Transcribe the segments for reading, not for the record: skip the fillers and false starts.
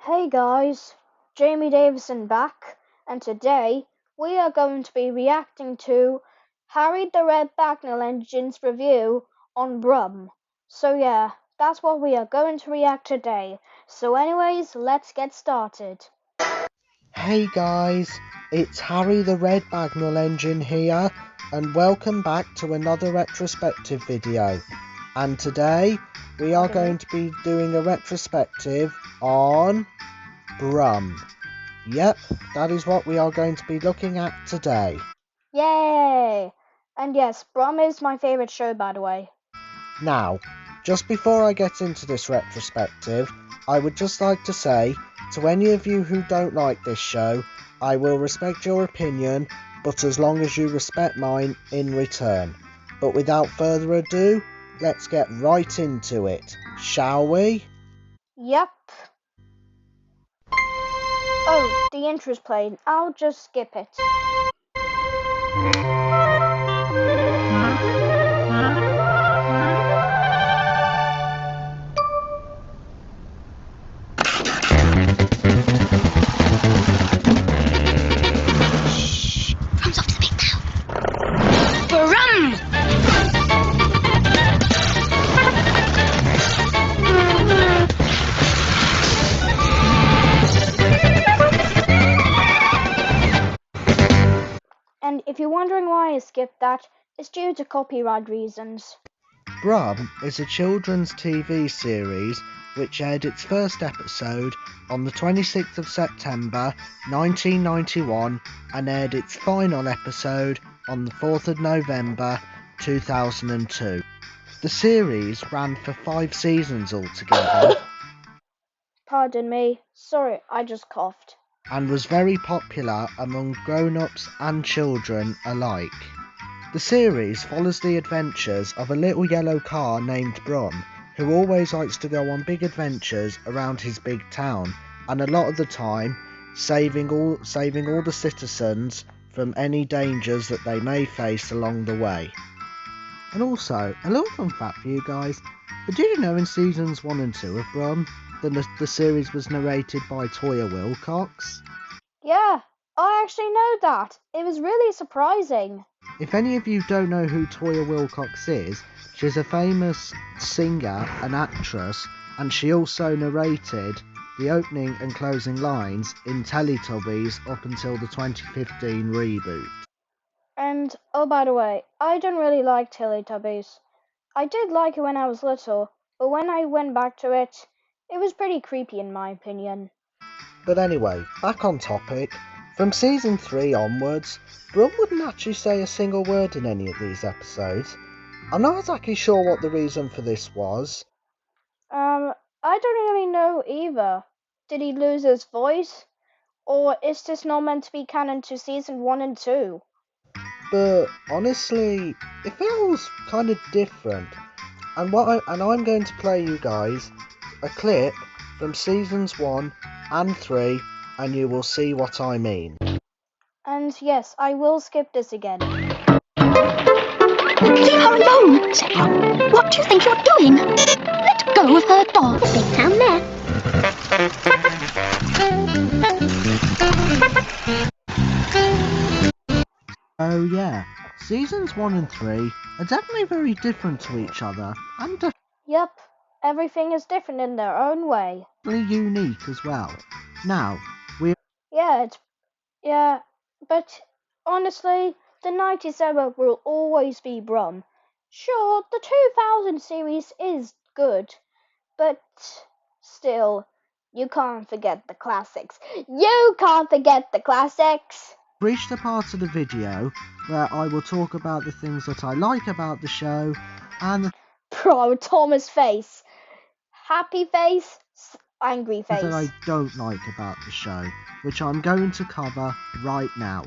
Hey guys, Jamie Davison back, and today we are going to be reacting to Harry the Red Bagnall Engine's review on Brum. So yeah, that's what we are going to react today. So anyways, let's get started. Hey guys, it's Harry the Red Bagnall Engine here, and welcome back to another retrospective video. And today we are going to be doing a retrospective on Brum. Yep, that is what we are going to be looking at today. Yay! And yes, Brum is my favourite show, by the way. Now, just before I get into this retrospective, I would just like to say, to any of you who don't like this show, I will respect your opinion, but as long as you respect mine in return. But without further ado, let's get right into it, shall we? Yep. Oh, the intro's playing. I'll just skip it. Brum's off to the pit now. Brum! And if you're wondering why I skipped that, it's due to copyright reasons. Brum is a children's TV series which aired its first episode on the 26th of September 1991 and aired its final episode on the 4th of November 2002. The series ran for 5 seasons altogether Pardon me, sorry, I just coughed. and was very popular among grown-ups and children alike. The series follows the adventures of a little yellow car named Brum, who always likes to go on big adventures around his big town, and a lot of the time saving all the citizens from any dangers that they may face along the way. And also, a little fun fact for you guys, but did you know in seasons 1 and 2 of Brum, the series was narrated by Toya Wilcox? Yeah, I actually know that. It was really surprising. If any of you don't know who Toya Wilcox is, she's a famous singer and actress, and she also narrated the opening and closing lines in Teletubbies up until the 2015 reboot. And, oh, by the way, I don't really like Teletubbies. I did like it when I was little, but when I went back to it, it was pretty creepy in my opinion. But anyway, back on topic. From season 3 onwards, Brum wouldn't actually say a single word in any of these episodes. I'm not exactly sure what the reason for this was. I don't really know either. Did he lose his voice? Or is this not meant to be canon to season 1 and 2? But honestly, it feels kind of different. And I'm going to play you guys a clip from seasons 1 and 3, and you will see what I mean. And yes, I will skip this again. Leave her alone, said Brum. What do you think you're doing? Let go of her dog. Big town there. Oh yeah, seasons 1 and 3 are definitely very different to each other, and Yep, everything is different in their own way. definitely unique as well. Now, Yeah, but honestly, the 90s era will always be Brum. Sure, the 2000 series is good, but still, you can't forget the classics. You can't forget the classics! reached the part of the video where I will talk about the things that I like about the show and the Bro, Thomas face. Happy face, angry things that I face. don't like about the show, which I'm going to cover right now.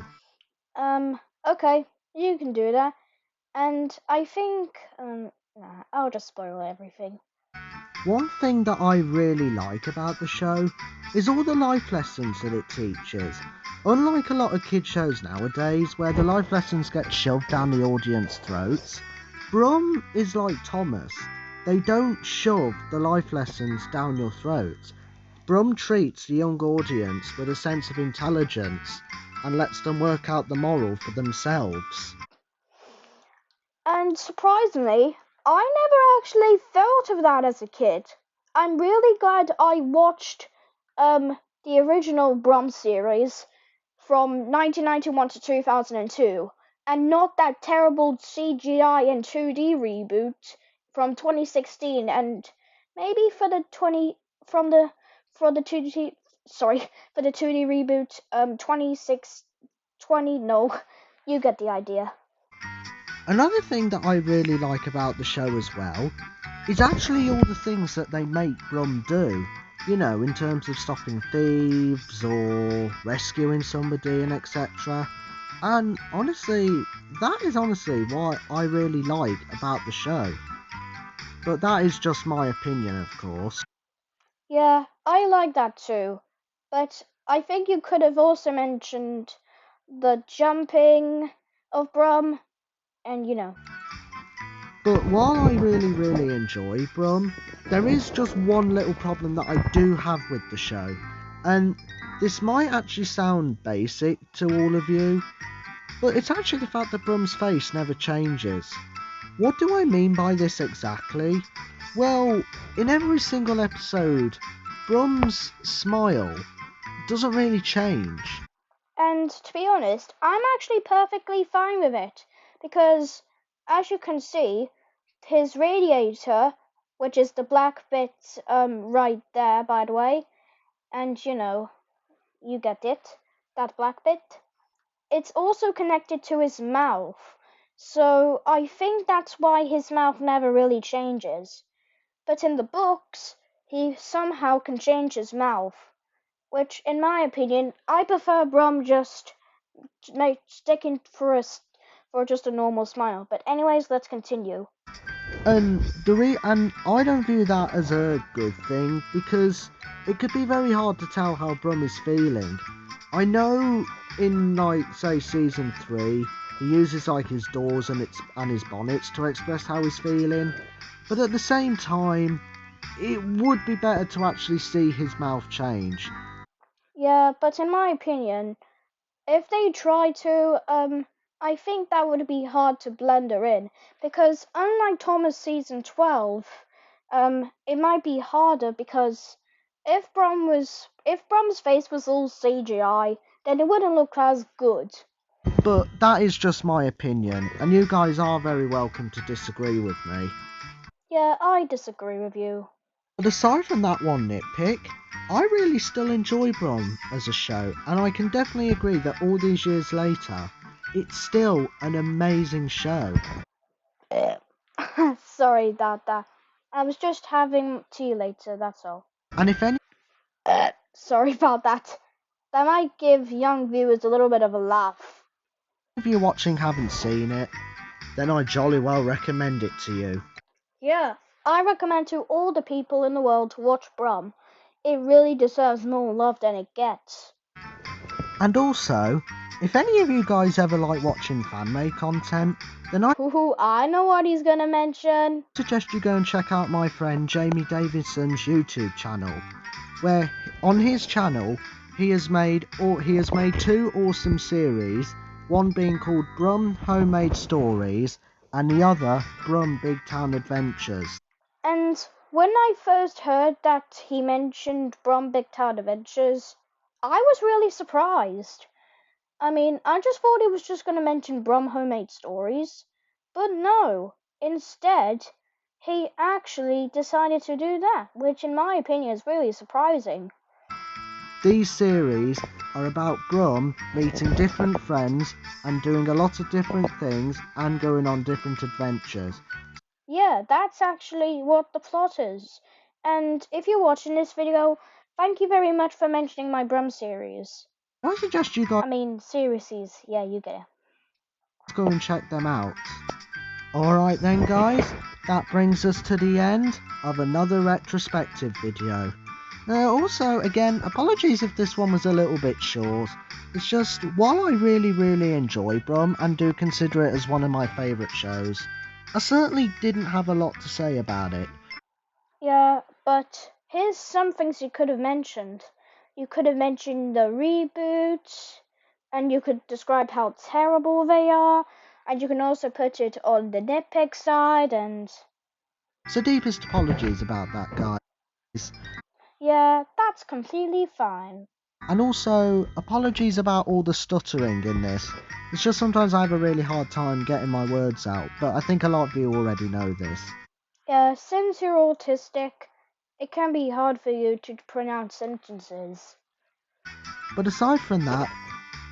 Okay, you can do that. And I think, nah, I'll just spoil everything. One thing that I really like about the show is all the life lessons that it teaches. Unlike a lot of kid shows nowadays where the life lessons get shoved down the audience's throats, Brum is like Thomas. They don't shove the life lessons down your throats. Brum treats the young audience with a sense of intelligence and lets them work out the moral for themselves. And surprisingly, I never actually thought of that as a kid. I'm really glad I watched the original Brum series from 1991 to 2002 and not that terrible CGI and 2D reboot from 2016 and maybe for the 2D for the 2D reboot 2620 no, you get the idea. Another thing that I really like about the show as well is actually all the things that they make Brum do. You know, in terms of stopping thieves or rescuing somebody and etc. And honestly, that is honestly what I really like about the show. But that is just my opinion, of course. Yeah, I like that too. But I think you could have also mentioned the jumping of Brum and But while I really enjoy Brum, there is just one little problem that I do have with the show. And this might actually sound basic to all of you, but it's actually the fact that Brum's face never changes. What do I mean by this exactly? Well, in every single episode, Brum's smile doesn't really change. And to be honest, I'm actually perfectly fine with it because as you can see, his radiator, which is the black bit right there by the way, and you get it, that black bit. It's also connected to his mouth. So I think that's why his mouth never really changes. But in the books, he somehow can change his mouth. Which, in my opinion, I prefer Brum just sticking for just a normal smile. But anyways, let's continue. And and I don't view that as a good thing because it could be very hard to tell how Brum is feeling. I know in like say season 3 he uses like his doors and his bonnets to express how he's feeling, but at the same time it would be better to actually see his mouth change. Yeah, but in my opinion, if they try to, I think that would be hard to blend her in because unlike Thomas season 12, it might be harder because if Brum's face was all CGI, then it wouldn't look as good. But that is just my opinion, and you guys are very welcome to disagree with me. Yeah, I disagree with you. But aside from that one nitpick, I really still enjoy Brum as a show, and I can definitely agree that all these years later, it's still an amazing show. Sorry about that. I was just having tea later, that's all. And if any Sorry about that. That might give young viewers a little bit of a laugh. of you watching haven't seen it, then I jolly well recommend it to you. Yeah, I recommend to all the people in the world to watch Brum. It really deserves more love than it gets. And also, if any of you guys ever like watching fan-made content, then I Hoo, I know what he's gonna mention. suggest you go and check out my friend Jamie Davison's YouTube channel, where on his channel he has made 2 awesome series, one being called Brum Homemade Stories and the other Brum Big Town Adventures. And when I first heard that he mentioned Brum Big Town Adventures, I was really surprised. I mean, I just thought he was just gonna mention Brum Homemade Stories, but no. Instead, he actually decided to do that, which in my opinion is really surprising. These series are about Brum meeting different friends and doing a lot of different things and going on different adventures. Yeah, that's actually what the plot is. And if you're watching this video, thank you very much for mentioning my Brum series. I suggest you guys I mean, series. Yeah, you get it. go and check them out. Alright then guys, that brings us to the end of another retrospective video. Also, again, apologies if this one was a little bit short. It's just, while I really enjoy Brum and do consider it as one of my favourite shows, I certainly didn't have a lot to say about it. Yeah, but Here's some things you could have mentioned. You could have mentioned the reboot, and you could describe how terrible they are, and you can also put it on the nitpick side, and So deepest apologies about that, guys. yeah, that's completely fine. And also, apologies about all the stuttering in this. It's just sometimes I have a really hard time getting my words out, but I think a lot of you already know this. Since you're autistic, it can be hard for you to pronounce sentences. But aside from that,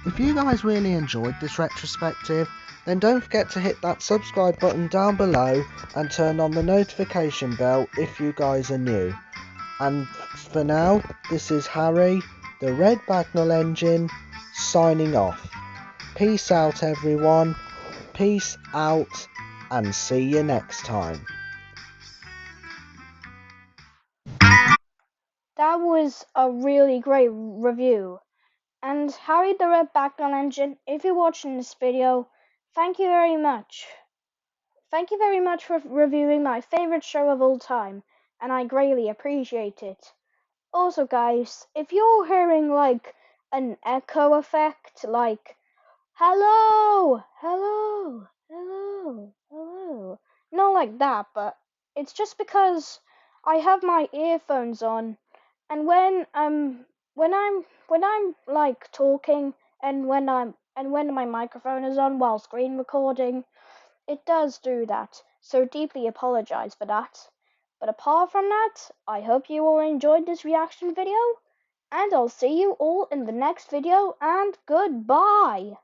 if you guys really enjoyed this retrospective, then don't forget to hit that subscribe button down below and turn on the notification bell if you guys are new. And for now, this is Harry, the Red Bagnall Engine, signing off. Peace out, everyone. Peace out, and see you next time. That was a really great review. And Harry the Red Bagnall Engine, if you're watching this video, thank you very much. Thank you very much for reviewing my favorite show of all time, and I greatly appreciate it. Also, guys, if you're hearing like an echo effect, like hello, hello, hello, hello, not like that, but it's just because I have my earphones on, and when I'm like talking, and when my microphone is on while screen recording, it does do that, so deeply apologize for that. But apart from that, I hope you all enjoyed this reaction video, and I'll see you all in the next video, and goodbye!